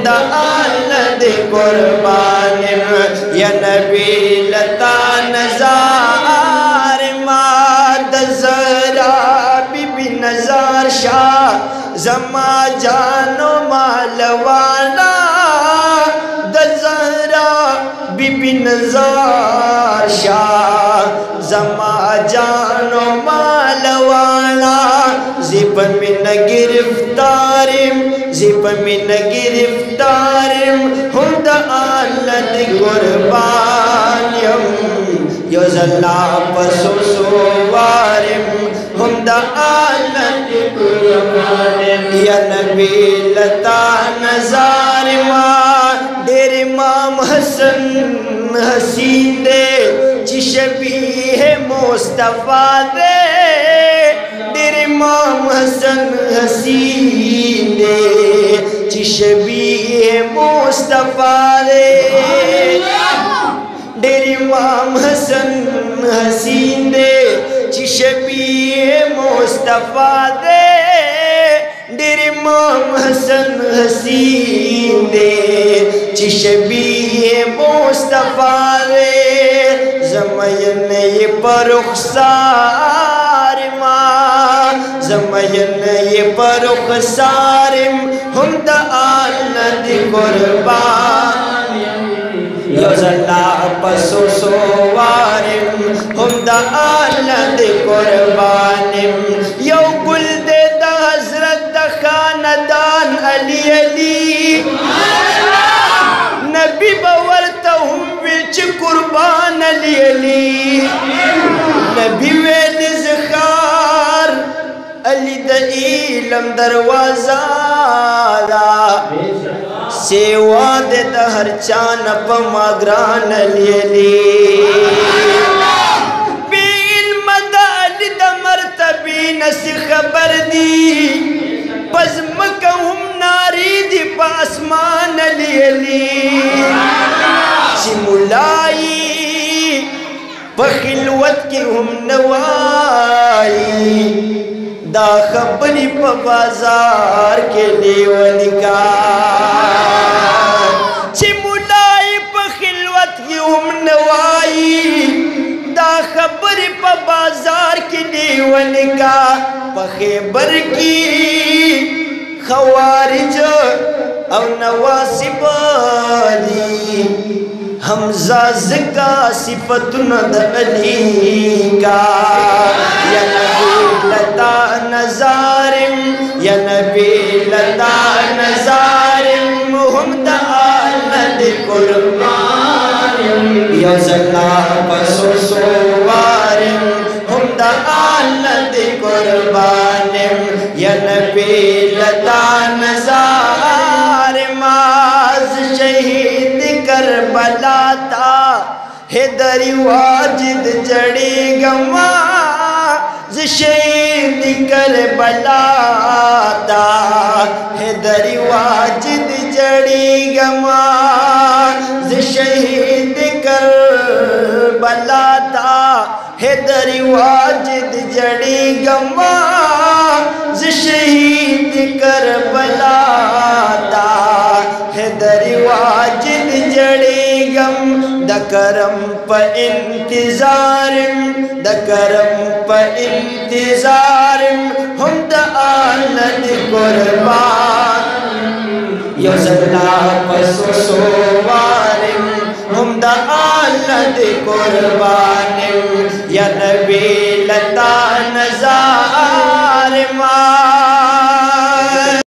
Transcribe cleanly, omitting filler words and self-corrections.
the आलद कुर्बानिम या नबी लता नज़ार माद ज़रा बीबी नज़ार शाह ज़मा जानो मालवाना दज़रा बीबी नज़ार शाह ज़मा जानो मालवाना ज़िब में न गिरफ्तारिम ज़िब में न गिरफ्तारिम हुद आलद कुर्बानियम योज़ल्ला पसुसुवारिम हुद आलद कुर्बानियम या नबी लता नज़ारिमा डेर इमाम हसन हसीन दे चिशबीह मुस्तफ़ा दे डेर इमाम हसन हसीन दे चिशबीह मुस्तफ़ा दे डेर इमाम हसन हसीन दे चिशबीह मुस्तफ़ा दे डेर इमाम हसन हसीन दे चिशबीह मुस्तफ़ा दे ज़मयन ये परुखसार माँ ज़मयन ये परुखसारिम हुद आलद कुर्बान योज़ल्ला पसुसुवारिम हुद आलद कुर्बानिम यो गुल दे द हज़रत खानदान अली अली नबी बवरता हम विच कुर्बान अली अली नबी वेल ज़खार अली द इलम दरवाज़ा सेवा दे द हर चान पमाग्रान अली अली बिल्म द अली द मर्तबी नस खबर दी पज़्म कहूम नारी दी पासमान अली अली सिमुलाई पखिलवत की हम नवाई दा खबरी प बाजार के लेवली का सिमुलाई पखिलवत की हम नवाई दा खबरी प बाजार के लेवली का पखेबर की खवारिज और नवासिब अली हमजा ज़का सिफ़तुन द अली का या नबी लता नज़ारिम या नबी लता नज़ारिम हुद आलद कुर्बानिम योज़ल्ला पसुसुवारिम हुद आलद कुर्बानिम या नबी लता नज़ारिम आज शहीद करबला था हैदरी वाजिद जड़ी गमा शहीद करबला था हैदरी वाजिद जड़ी गमा शहीद करबला था हैदरी वाजिद जड़ी गमा शहीद करबला था हैदरी वाजिद जड़ी गम दकरम प इंतज़ारिम दकरम प इंतज़ारिम हुद आलद कुर्बान योज़ल्ला पसुसुवारिम हुद आलद कुर्बानिम या नबी लता